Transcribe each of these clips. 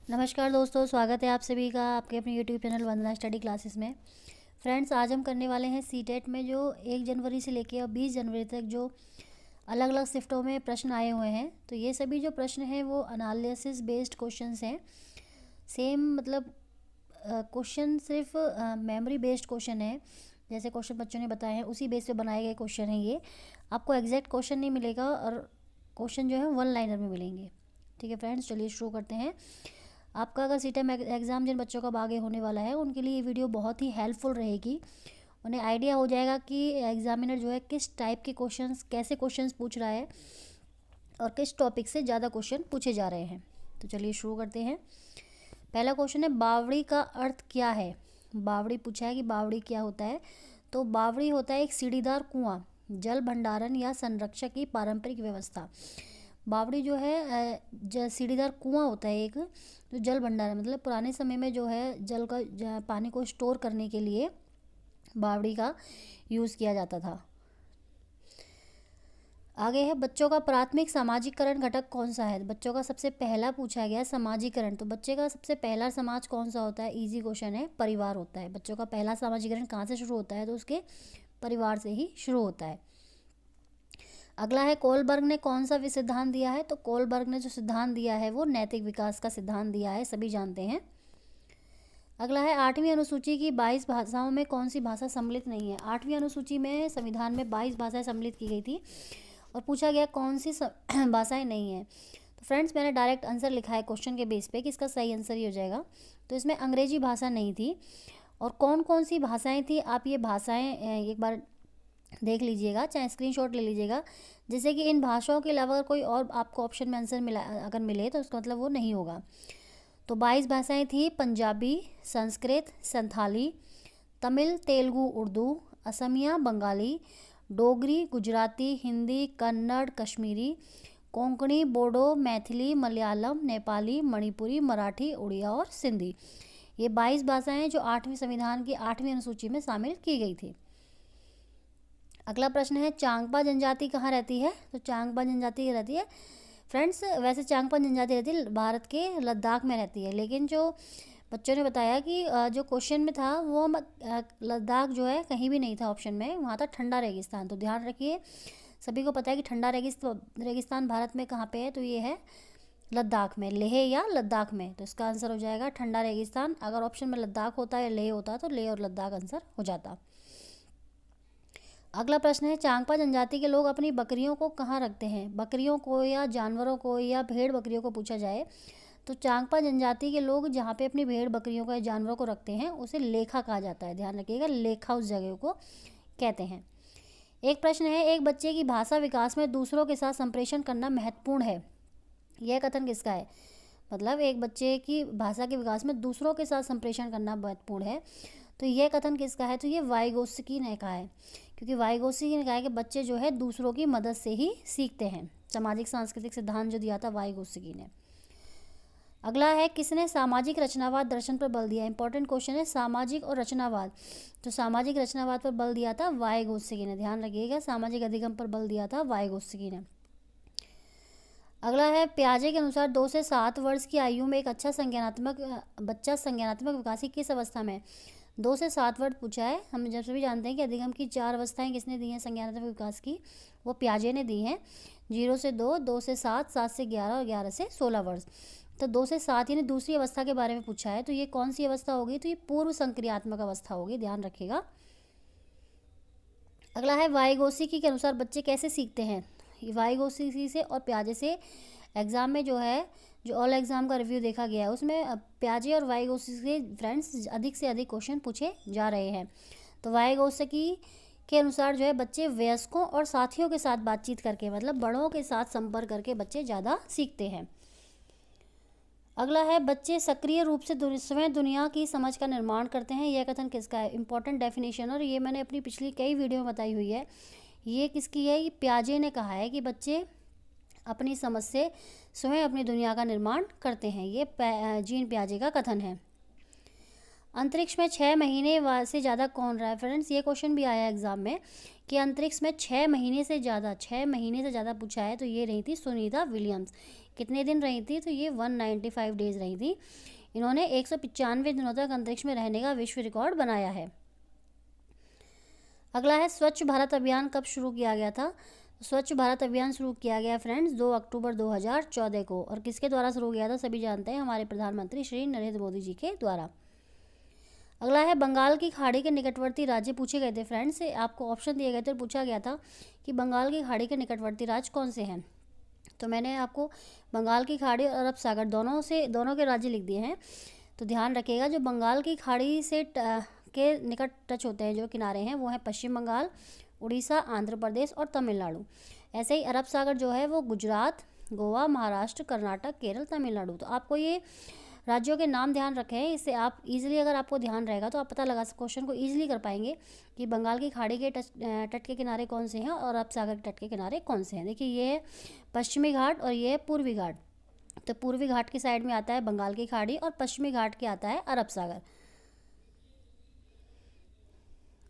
नमस्कार दोस्तों, स्वागत है आप सभी का आपके अपने यूट्यूब चैनल वंदना स्टडी क्लासेस में। फ्रेंड्स, आज हम करने वाले हैं सीटेट में जो 1 जनवरी से लेकर और 20 जनवरी तक जो अलग अलग शिफ्टों में प्रश्न आए हुए हैं। तो ये सभी जो प्रश्न हैं वो एनालिसिस बेस्ड क्वेश्चंस हैं। सेम मतलब क्वेश्चन सिर्फ मेमोरी बेस्ड क्वेश्चन है। जैसे क्वेश्चन बच्चों ने बताए हैं उसी बेस पे बनाए गए क्वेश्चन हैं। ये आपको एग्जैक्ट क्वेश्चन नहीं मिलेगा और क्वेश्चन जो है वन लाइनर में मिलेंगे। ठीक है फ्रेंड्स, चलिए शुरू करते हैं। आपका अगर सीटेट एग्ज़ाम जिन बच्चों का आगे होने वाला है उनके लिए ये वीडियो बहुत ही हेल्पफुल रहेगी। उन्हें आइडिया हो जाएगा कि एग्जामिनर जो है किस टाइप के क्वेश्चंस, कैसे क्वेश्चंस पूछ रहा है और किस टॉपिक से ज़्यादा क्वेश्चन पूछे जा रहे हैं। तो चलिए शुरू करते हैं। पहला क्वेश्चन है, बावड़ी का अर्थ क्या है। बावड़ी पूछा है कि बावड़ी क्या होता है। तो बावड़ी होता है एक सीढ़ीदार कुआं, जल भंडारण या संरक्षक की पारंपरिक व्यवस्था। बावड़ी जो है सीढ़ीदार कुआं होता है एक, जो जल भंडार मतलब पुराने समय में जो है जल का पानी को स्टोर करने के लिए बावड़ी का यूज़ किया जाता था। आगे है, बच्चों का प्राथमिक सामाजिकरण घटक कौन सा है। बच्चों का सबसे पहला पूछा गया सामाजिकरण। तो बच्चे का सबसे पहला समाज कौन सा होता है, इजी क्वेश्चन है, परिवार होता है। बच्चों का पहला सामाजिकरण कहाँ से शुरू होता है, तो उसके परिवार से ही शुरू होता है। अगला है, कोलबर्ग ने कौन सा सिद्धांत दिया है। तो कोलबर्ग ने जो सिद्धांत दिया है वो नैतिक विकास का सिद्धांत दिया है, सभी जानते हैं। अगला है, 8वीं अनुसूची की 22 भाषाओं में कौन सी भाषा सम्मिलित नहीं है। 8वीं अनुसूची में संविधान में 22 भाषाएं सम्मिलित की गई थी और पूछा गया कौन सी भाषाएं नहीं हैं। तो फ्रेंड्स, मैंने डायरेक्ट आंसर लिखा है क्वेश्चन के बेस पे कि इसका सही आंसर ही हो जाएगा। तो इसमें अंग्रेजी भाषा नहीं थी। और कौन कौन सी भाषाएं थी, आप ये भाषाएं एक बार देख लीजिएगा, चाहे स्क्रीनशॉट ले लीजिएगा। जैसे कि इन भाषाओं के अलावा कोई और आपको ऑप्शन में आंसर मिला अगर मिले तो उसका मतलब वो नहीं होगा। तो 22 भाषाएं थी, पंजाबी, संस्कृत, संथाली, तमिल, तेलुगु, उर्दू, असमिया, बंगाली, डोगरी, गुजराती, हिंदी, कन्नड़, कश्मीरी, कोंकणी, बोडो, मैथिली, मलयालम, नेपाली, मणिपुरी, मराठी, उड़िया और सिंधी। ये 22 भाषाएं जो 8वीं संविधान की 8वीं अनुसूची में शामिल की गई थी। अगला प्रश्न है, चांगपा जनजाति कहाँ रहती है। तो चांगपा जनजाति रहती है फ्रेंड्स, वैसे चांगपा जनजाति रहती है भारत के लद्दाख में रहती है। लेकिन जो बच्चों ने बताया कि जो क्वेश्चन में था वो लद्दाख जो है कहीं भी नहीं था ऑप्शन में, वहाँ था ठंडा रेगिस्तान। तो ध्यान रखिए, सभी को पता है कि ठंडा रेगिस्तान भारत में कहाँ पे है, तो ये है लद्दाख में, लेह या लद्दाख में। तो इसका आंसर हो जाएगा ठंडा रेगिस्तान। अगर ऑप्शन में लद्दाख होता या लेह होता तो लेह और लद्दाख आंसर हो जाता। अगला प्रश्न है, चांगपा जनजाति के लोग अपनी बकरियों को कहाँ रखते हैं। बकरियों को या जानवरों को या भेड़ बकरियों को पूछा जाए तो चांगपा जनजाति के लोग जहाँ पे अपनी भेड़ बकरियों को या जानवरों को रखते हैं उसे लेखा कहा जाता है। ध्यान रखिएगा, लेखा उस जगह को कहते हैं। एक प्रश्न है, एक बच्चे की भाषा विकास में दूसरों के साथ संप्रेषण करना महत्वपूर्ण है। यह कथन किसका है। मतलब एक बच्चे की भाषा के विकास में दूसरों के साथ संप्रेषण करना महत्वपूर्ण है, तो यह कथन किसका है। तो ये वाइगोत्स्की ने कहा है, क्योंकि वाइगोत्स्की ने कहा है कि बच्चे जो है दूसरों की मदद से ही सीखते हैं। सामाजिक सांस्कृतिक सिद्धांत जो दिया था वाइगोत्स्की ने। अगला है, किसने सामाजिक रचनावाद दर्शन पर बल दिया। इंपॉर्टेंट क्वेश्चन है, सामाजिक और रचनावाद। तो सामाजिक रचनावाद पर बल दिया था वाइगोत्स्की ने। ध्यान रखिएगा, सामाजिक अधिगम पर बल दिया था वाइगोत्स्की ने। अगला है, प्याजे के अनुसार 2 से 7 वर्ष की आयु में एक अच्छा बच्चा संज्ञानात्मक विकास की किस अवस्था में। 2 से 7 वर्ष पूछा है। हम जब सभी जानते हैं कि अधिगम की 4 अवस्थाएं किसने दी हैं संज्ञानात्मक विकास की, वो प्याजे ने दी हैं। 0 से 2, 2 से 7, 7 से 11 और 11 से 16 वर्ष। तो 2 से 7 यानी दूसरी अवस्था के बारे में पूछा है। तो ये कौन सी अवस्था होगी, तो ये पूर्व संक्रियात्मक अवस्था होगी, ध्यान रखिएगा। अगला है, वाइगोत्स्की के अनुसार बच्चे कैसे सीखते हैं। वाइगोत्स्की से और प्याजे से एग्ज़ाम में जो है, जो ऑल एग्ज़ाम का रिव्यू देखा गया है उसमें प्याजे और वाइगोत्स्की से फ्रेंड्स अधिक से अधिक क्वेश्चन पूछे जा रहे हैं। तो वाइगोत्स्की के अनुसार जो है बच्चे वयस्कों और साथियों के साथ बातचीत करके, मतलब बड़ों के साथ संपर्क करके बच्चे ज़्यादा सीखते हैं। अगला है, बच्चे सक्रिय रूप से स्वयं दुनिया की समझ का निर्माण करते हैं। यह कथन किसका है। इंपॉर्टेंट डेफिनेशन, और ये मैंने अपनी पिछली कई वीडियो में बताई हुई है। ये किसकी है, ये प्याजे ने कहा है कि बच्चे अपनी समझ से स्वयं अपनी दुनिया का निर्माण करते हैं। ये जीन प्याजे का कथन है। अंतरिक्ष में 6 महीने से ज़्यादा कौन रहा है फ्रेंड्स? ये क्वेश्चन भी आया एग्जाम में कि अंतरिक्ष में 6 महीने से ज़्यादा पूछा है, तो ये रही थी सुनीता विलियम्स। कितने दिन रही थी? तो ये 195 डेज रही थी। इन्होंने 195 दिनों तक अंतरिक्ष में रहने का विश्व रिकॉर्ड बनाया है। अगला है स्वच्छ भारत अभियान कब शुरू किया गया था? स्वच्छ भारत अभियान शुरू किया गया फ्रेंड्स 2 अक्टूबर 2014 को। और किसके द्वारा शुरू किया था? सभी जानते हैं, हमारे प्रधानमंत्री श्री नरेंद्र मोदी जी के द्वारा। अगला है बंगाल की खाड़ी के निकटवर्ती राज्य पूछे गए थे फ्रेंड्स। आपको ऑप्शन दिए गए थे और पूछा गया था कि बंगाल की खाड़ी के निकटवर्ती राज्य कौन से हैं। तो मैंने आपको बंगाल की खाड़ी और अरब सागर दोनों के राज्य लिख दिए हैं। तो ध्यान रखिएगा, जो बंगाल की खाड़ी से के निकट टच होते हैं, जो किनारे हैं, वो हैं पश्चिम बंगाल, उड़ीसा, आंध्र प्रदेश और तमिलनाडु। ऐसे ही अरब सागर जो है वो गुजरात, गोवा, महाराष्ट्र, कर्नाटक, केरल, तमिलनाडु। तो आपको ये राज्यों के नाम ध्यान रखें, इससे आप इजीली, अगर आपको ध्यान रहेगा तो आप पता लगा क्वेश्चन को इजीली कर पाएंगे कि बंगाल की खाड़ी के तट के किनारे कौन से हैं और अरब सागर के तट के किनारे कौन से हैं। देखिए, ये है पश्चिमी घाट और ये है पूर्वी घाट। तो पूर्वी घाट की साइड में आता है बंगाल की खाड़ी और पश्चिमी घाट के आता है अरब सागर।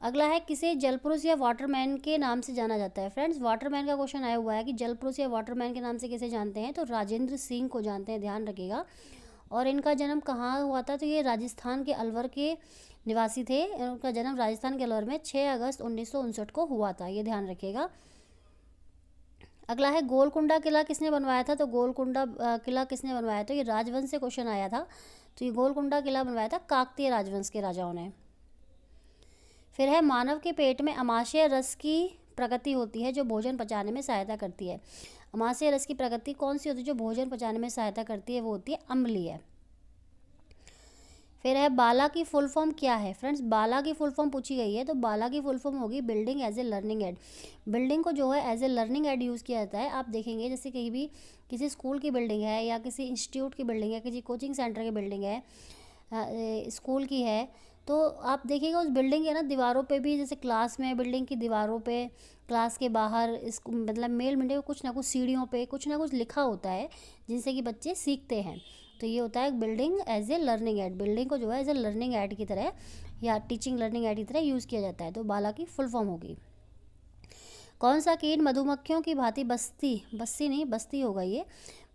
अगला है किसे जलपुरुष या वाटरमैन के नाम से जाना जाता है? फ्रेंड्स, वाटरमैन का क्वेश्चन आया हुआ है कि जलपुरुष या वाटरमैन के नाम से किसे जानते हैं? तो राजेंद्र सिंह को जानते हैं, ध्यान रखिएगा। और इनका जन्म कहाँ हुआ था? तो ये राजस्थान के अलवर के निवासी थे। उनका जन्म राजस्थान के अलवर में 6 अगस्त 1959 को हुआ था, ये ध्यान रखिएगा। अगला है गोलकुंडा किला किसने बनवाया था? तो गोलकुंडा किला किसने बनवाया? तो ये राजवंश से क्वेश्चन आया था। तो ये गोलकुंडा किला बनवाया था काकतीय राजवंश के राजाओं ने। फिर है मानव के पेट में अमाशय रस की प्रकृति होती है जो भोजन पचाने में सहायता करती है। अमाशय रस की प्रकृति कौन सी होती है जो भोजन पचाने में सहायता करती है? वो होती है अम्लीय। फिर है बाला की फुल फॉर्म क्या है? फ्रेंड्स, बाला की फुल फॉर्म पूछी गई है, तो बाला की फुल फॉर्म होगी building as a learning aid. Building को जो है as a learning aid use किया जाता है। आप देखेंगे जैसे कहीं भी किसी स्कूल की बिल्डिंग है या किसी इंस्टीट्यूट की बिल्डिंग है, किसी कोचिंग सेंटर की बिल्डिंग है, स्कूल की है, तो आप देखिएगा उस बिल्डिंग के ना दीवारों पे भी, जैसे क्लास में बिल्डिंग की दीवारों पे, क्लास के बाहर, इस मतलब मेल मिडे कुछ ना कुछ सीढ़ियों पे कुछ ना कुछ लिखा होता है जिनसे कि बच्चे सीखते हैं। तो ये होता है building as a learning aid. Building को जो है एज ए लर्निंग एड की तरह या टीचिंग लर्निंग एड की तरह यूज़ किया जाता है। तो बाला की फुल फॉर्म होगी। कौन सा कीट मधुमक्खियों की भांति बस्ती होगा ये,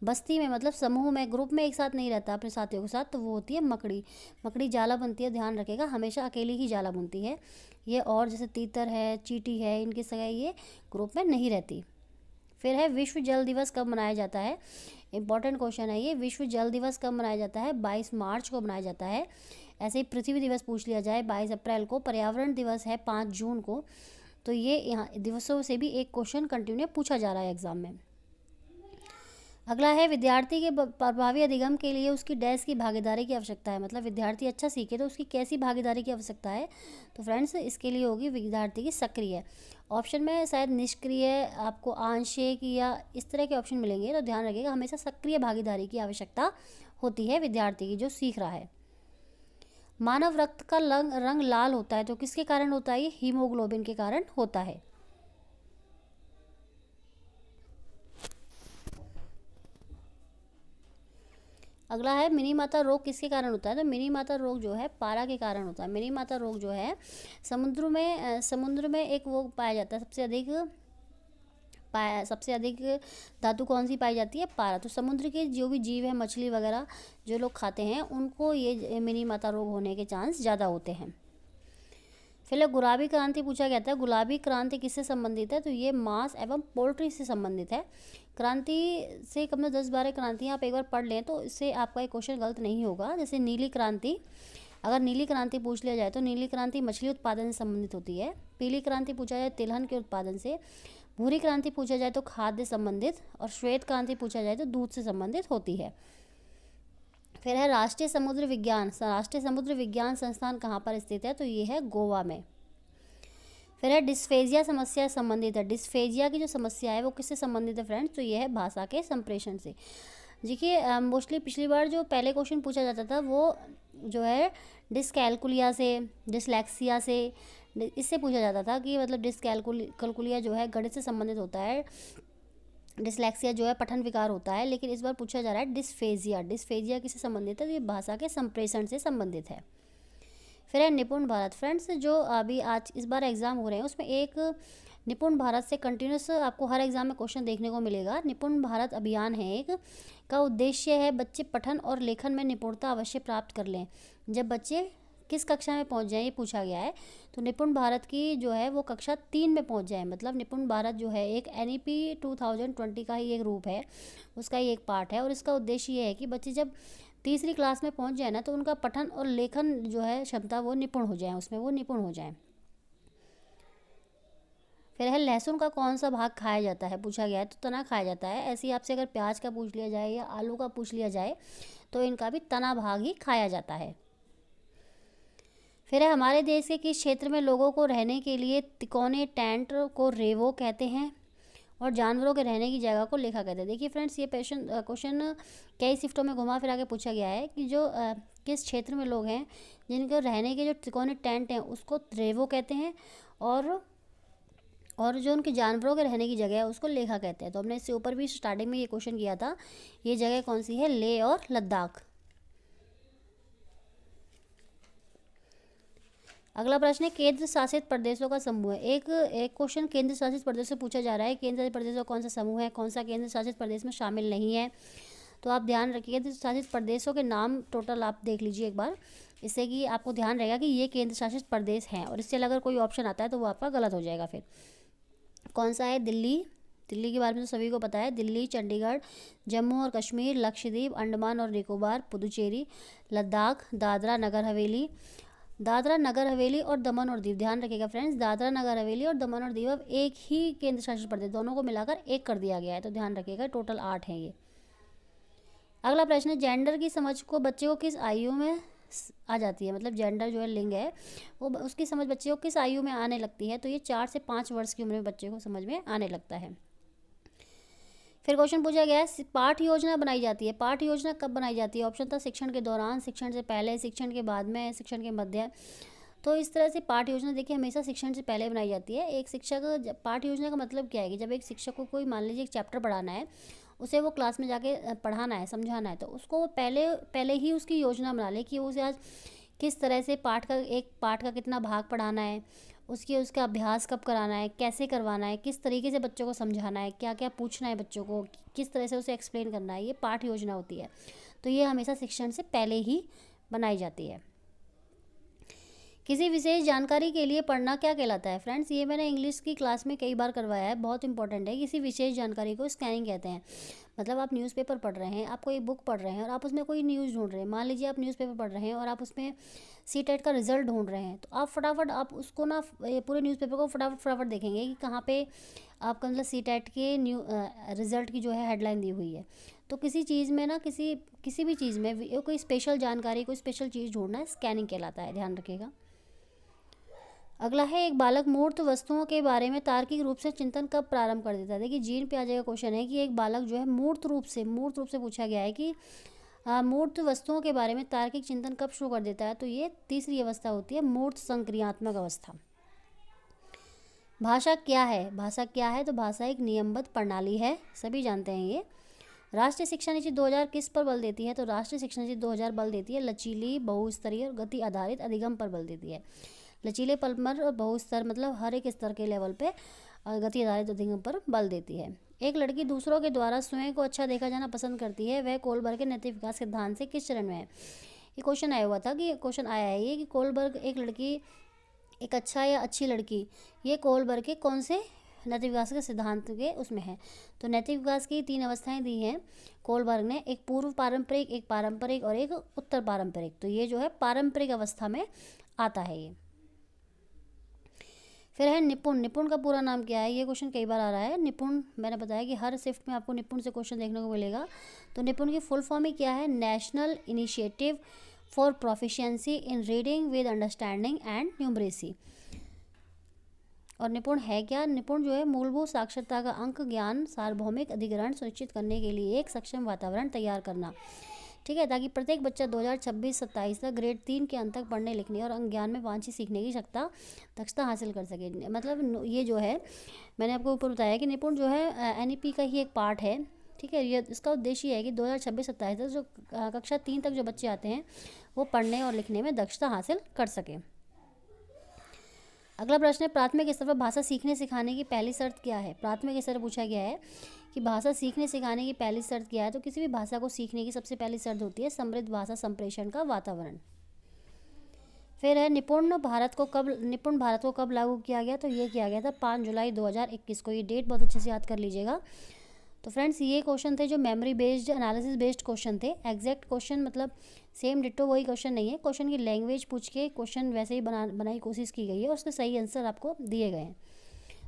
बस्ती में मतलब समूह में, ग्रुप में एक साथ नहीं रहता अपने साथियों के साथ, तो वो होती है मकड़ी। मकड़ी जाला बनती है, ध्यान रखेगा, हमेशा अकेली ही जाला बुनती है ये। और जैसे तीतर है, चींटी है, इनकी सगाई ये ग्रुप में नहीं रहती। फिर है विश्व जल दिवस कब मनाया जाता है? इंपॉर्टेंट क्वेश्चन है ये। विश्व जल दिवस कब मनाया जाता है? 22 मार्च को मनाया जाता है। ऐसे ही पृथ्वी दिवस पूछ लिया जाए 22 अप्रैल को। पर्यावरण दिवस है 5 जून को। तो ये यहाँ दिवसों से भी एक क्वेश्चन कंटिन्यू पूछा जा रहा है एग्जाम में। अगला है विद्यार्थी के प्रभावी अधिगम के लिए उसकी डैश की भागीदारी की आवश्यकता है। मतलब विद्यार्थी अच्छा सीखे तो उसकी कैसी भागीदारी की आवश्यकता है? तो फ्रेंड्स, इसके लिए होगी विद्यार्थी की सक्रिय। ऑप्शन में शायद निष्क्रिय, आपको आंशिक या इस तरह के ऑप्शन मिलेंगे, तो ध्यान रखिएगा हमेशा सक्रिय भागीदारी की आवश्यकता होती है विद्यार्थी की जो सीख रहा है। मानव रक्त का रंग लाल होता है, तो किसके कारण होता है? ये हीमोग्लोबिन के कारण होता है। अगला है मिनी माता रोग किसके कारण होता है? तो मिनी माता रोग जो है पारा के कारण होता है। मिनी माता रोग जो है समुद्र में एक वो पाया जाता है, सबसे अधिक धातु कौन सी पाई जाती है? पारा। तो समुद्र के जो भी जीव है, मछली वगैरह जो लोग खाते हैं, उनको ये मिनी माता रोग होने के चांस ज़्यादा होते हैं। फिर गुलाबी क्रांति पूछा गया था। गुलाबी क्रांति किससे संबंधित है? तो ये मांस एवं पोल्ट्री से संबंधित है। क्रांति से कम से 10-12 क्रांतियाँ आप एक बार पढ़ लें तो इससे आपका एक क्वेश्चन गलत नहीं होगा। जैसे नीली क्रांति, अगर नीली क्रांति पूछ लिया जाए तो नीली क्रांति मछली उत्पादन से संबंधित होती है। पीली क्रांति पूछा जाए तिलहन के उत्पादन से। भूरी क्रांति पूछा जाए तो खाद्य संबंधित। और श्वेत क्रांति पूछा जाए तो दूध से संबंधित होती है। फिर है राष्ट्रीय समुद्र विज्ञान संस्थान कहाँ पर स्थित है? तो ये है गोवा में। फिर है डिस्फेजिया समस्या संबंधित है। डिस्फेजिया की जो समस्या है वो किससे संबंधित है फ्रेंड्स? तो ये है भाषा के संप्रेषण से। देखिए मोस्टली पिछली बार जो पहले क्वेश्चन पूछा जाता था वो जो है डिसकैलकुलिया से, डिसलेक्सिया से, इससे पूछा जाता था कि मतलब डिसकैलकुलिया जो है गणित से संबंधित होता है, डिसलेक्सिया जो है पठन विकार होता है। लेकिन इस बार पूछा जा रहा है डिस्फेजिया किससे संबंधित है? तो ये भाषा के संप्रेषण से संबंधित है। फिर है निपुण भारत। फ्रेंड्स, जो अभी आज इस बार एग्ज़ाम हो रहे हैं उसमें एक निपुण भारत से कंटिन्यूस आपको हर एग्ज़ाम में क्वेश्चन देखने को मिलेगा। निपुण भारत अभियान है एक, का उद्देश्य है बच्चे पठन और लेखन में निपुणता अवश्य प्राप्त कर लें। जब बच्चे किस कक्षा में पहुंच जाए ये पूछा गया है। तो निपुण भारत की जो है वो कक्षा 3 में पहुंच जाए, मतलब निपुण भारत जो है एक NEP 2020 का ही एक रूप है, उसका ही एक पार्ट है। और इसका उद्देश्य ये है कि बच्चे जब तीसरी क्लास में पहुंच जाए ना, तो उनका पठन और लेखन जो है क्षमता वो निपुण हो जाए, उसमें वो निपुण हो जाए। फिर है लहसुन का कौन सा भाग खाया जाता है, पूछा गया है। तो तना खाया जाता है। ऐसे ही आपसे अगर प्याज का पूछ लिया जाए या आलू का पूछ लिया जाए तो इनका भी तना भाग ही खाया जाता है। फिर है हमारे देश के किस क्षेत्र में लोगों को रहने के लिए तिकोने टेंट को रेवो कहते हैं और जानवरों के रहने की जगह को लेखा कहते हैं। देखिए फ्रेंड्स, ये क्वेश्चन कई शिफ्टों में घुमा फिरा के पूछा गया है कि जो किस क्षेत्र में लोग हैं जिनके रहने के जो तिकोने टेंट हैं उसको रेवो कहते हैं, और जो उनके जानवरों के रहने की जगह है उसको लेखा कहते हैं। तो हमने इससे ऊपर भी स्टार्टिंग में ये क्वेश्चन किया था। ये जगह कौन सी है, लेह और लद्दाख। अगला प्रश्न है केंद्र शासित प्रदेशों का समूह है। एक क्वेश्चन केंद्र शासित प्रदेश से पूछा जा रहा है। केंद्र शासित प्रदेशों का कौन सा समूह है, कौन सा केंद्र शासित प्रदेश में शामिल नहीं है। तो आप ध्यान रखिए, केंद्र शासित प्रदेशों के नाम टोटल आप देख लीजिए एक बार, इससे कि आपको ध्यान रहेगा कि ये केंद्र शासित प्रदेश हैं, और इससे अगर कोई ऑप्शन आता है तो वो आपका गलत हो जाएगा। फिर कौन सा है, दिल्ली। दिल्ली के बारे में तो सभी को पता है। दिल्ली, चंडीगढ़, जम्मू और कश्मीर, लक्षद्वीप, अंडमान और निकोबार, पुदुचेरी, लद्दाख, दादरा नगर हवेली, दादरा नगर हवेली और दमन और दीव। ध्यान रखिएगा फ्रेंड्स, दादरा नगर हवेली और दमन और दीव अब एक ही केंद्र शासित प्रदेश, दोनों को मिलाकर एक कर दिया गया है। तो ध्यान रखिएगा, टोटल 8 हैं ये। अगला प्रश्न है जेंडर की समझ को बच्चे को किस आयु में आ जाती है, मतलब जेंडर जो है लिंग है वो उसकी समझ बच्चे को किस आयु में आने लगती है। तो ये 4 से 5 वर्ष की उम्र में बच्चे को समझ में आने लगता है। फिर क्वेश्चन पूछा गया है पाठ योजना बनाई जाती है। पाठ योजना कब बनाई जाती है। ऑप्शन था शिक्षण के दौरान, शिक्षण से पहले, शिक्षण के बाद में, शिक्षण के मध्य। तो इस तरह से पाठ योजना देखिए हमेशा शिक्षण से पहले बनाई जाती है। एक शिक्षक, पाठ योजना का मतलब क्या है कि जब एक शिक्षक को कोई मान लीजिए एक चैप्टर पढ़ाना है, उसे वो क्लास में जाके पढ़ाना है, समझाना है, तो उसको पहले ही उसकी योजना बना ले कि उसे आज किस तरह से एक पाठ का कितना भाग पढ़ाना है, उसका अभ्यास कब कराना है, कैसे करवाना है, किस तरीके से बच्चों को समझाना है, क्या क्या पूछना है बच्चों को, किस तरह से उसे एक्सप्लेन करना है, ये पाठ योजना होती है। तो ये हमेशा शिक्षण से पहले ही बनाई जाती है। किसी विशेष जानकारी के लिए पढ़ना क्या कहलाता है। फ्रेंड्स, ये मैंने इंग्लिश की क्लास में कई बार करवाया है, बहुत इंपॉर्टेंट है। किसी विशेष जानकारी को स्कैनिंग कहते हैं। मतलब आप न्यूज़पेपर पढ़ रहे हैं, आप कोई बुक पढ़ रहे हैं और आप उसमें कोई न्यूज़ ढूंढ रहे हैं। मान न्यूज़पेपर आप न्यूज़पेपर पढ़ रहे हैं और आप उसमें CTET का रिजल्ट ढूंढ रहे हैं, तो आप फटाफट आप उसको ना पूरे न्यूज़पेपर को फटाफट देखेंगे कि कहाँ पे आपका मतलब CTET के रिजल्ट की जो है हेडलाइन दी हुई है। तो किसी चीज़ में ना किसी भी चीज़ में कोई स्पेशल जानकारी, कोई स्पेशल चीज़ ढूंढना स्कैनिंग कहलाता है, ध्यान रखिएगा। अगला है एक बालक मूर्त वस्तुओं के बारे में तार्किक रूप से चिंतन कब प्रारंभ कर देता है। देखिए जीन पियाजे का क्वेश्चन है कि एक बालक जो है मूर्त रूप से पूछा गया है कि मूर्त वस्तुओं के बारे में तार्किक चिंतन कब शुरू कर देता है। तो ये तीसरी अवस्था होती है, मूर्त संक्रियात्मक अवस्था। भाषा क्या है। भाषा क्या है, तो भाषा एक नियमबद्ध प्रणाली है, सभी जानते हैं ये। राष्ट्रीय शिक्षा नीति 2000 किस पर बल देती है। तो राष्ट्रीय शिक्षा नीति 2000 बल देती है लचीली, बहुस्तरीय और गति आधारित अधिगम पर बल देती है। लचीले पलमर और बहुस्तर मतलब हर एक स्तर के लेवल पे गति आधारित अधिगम पर बल देती है। एक लड़की दूसरों के द्वारा स्वयं को अच्छा देखा जाना पसंद करती है, वह कोलबर्ग के नैतिक विकास सिद्धांत से किस चरण में है। ये क्वेश्चन आया है ये कि कोलबर्ग एक लड़की, एक अच्छा या अच्छी लड़की, ये कोलबर्ग के कौन से नैतिक विकास के सिद्धांत के उसमें है। तो नैतिक विकास की 3 अवस्थाएं दी हैं कोलबर्ग ने, एक पूर्व पारंपरिक, एक पारंपरिक और एक उत्तर पारंपरिक। तो ये जो है पारंपरिक अवस्था में आता है ये। फिर है निपुण। निपुण का पूरा नाम क्या है, ये क्वेश्चन कई बार आ रहा है। निपुण मैंने बताया कि हर शिफ्ट में आपको निपुण से क्वेश्चन देखने को मिलेगा। तो निपुण की फुल फॉर्म ही क्या है, national initiative for proficiency in reading with understanding and numeracy. और निपुण है क्या, निपुण जो है मूलभूत साक्षरता का अंक ज्ञान सार्वभौमिक अधिग्रहण सुनिश्चित करने के लिए एक सक्षम वातावरण तैयार करना, ठीक है, ताकि प्रत्येक बच्चा 2026-27 तक ग्रेड 3 के अंत तक पढ़ने लिखने और अंक ज्ञान में वांछित सीखने की दक्षता हासिल कर सके। मतलब ये जो है मैंने आपको ऊपर बताया कि निपुण जो है NEP का ही एक पार्ट है, ठीक है। ये इसका उद्देश्य है कि 2026-27 तक जो कक्षा 3 तक जो बच्चे आते हैं वो पढ़ने और लिखने में दक्षता हासिल कर सकें। अगला प्रश्न है, प्राथमिक स्तर पर भाषा सीखने सिखाने की पहली शर्त क्या है? प्राथमिक स्तर पर पूछा गया है कि भाषा सीखने सिखाने की पहली शर्त क्या है? तो किसी भी भाषा को सीखने की सबसे पहली शर्त होती है समृद्ध भाषा संप्रेषण का वातावरण। फिर है, निपुण भारत को कब लागू किया गया? तो ये किया गया था 5 जुलाई 2021 को। ये डेट बहुत अच्छे से याद कर लीजिएगा। तो फ्रेंड्स, ये क्वेश्चन थे जो memory based, analysis based question थे। एग्जैक्ट क्वेश्चन मतलब सेम डिट्टो वही क्वेश्चन नहीं है। क्वेश्चन की लैंग्वेज पूछ के क्वेश्चन वैसे ही बनाई कोशिश की गई है और उसके सही आंसर आपको दिए गए हैं।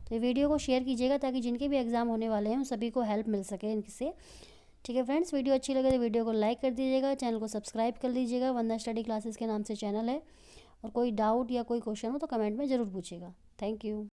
तो ये वीडियो को शेयर कीजिएगा ताकि जिनके भी एग्जाम होने वाले हैं उन सभी को हेल्प मिल सके इनसे। ठीक है फ्रेंड्स, वीडियो अच्छी लगे तो वीडियो को लाइक कर दीजिएगा, चैनल को सब्सक्राइब कर लीजिएगा। वंदना स्टडी क्लासेस के नाम से चैनल है। और कोई डाउट या कोई क्वेश्चन हो तो कमेंट में ज़रूर पूछिएगा। Thank you.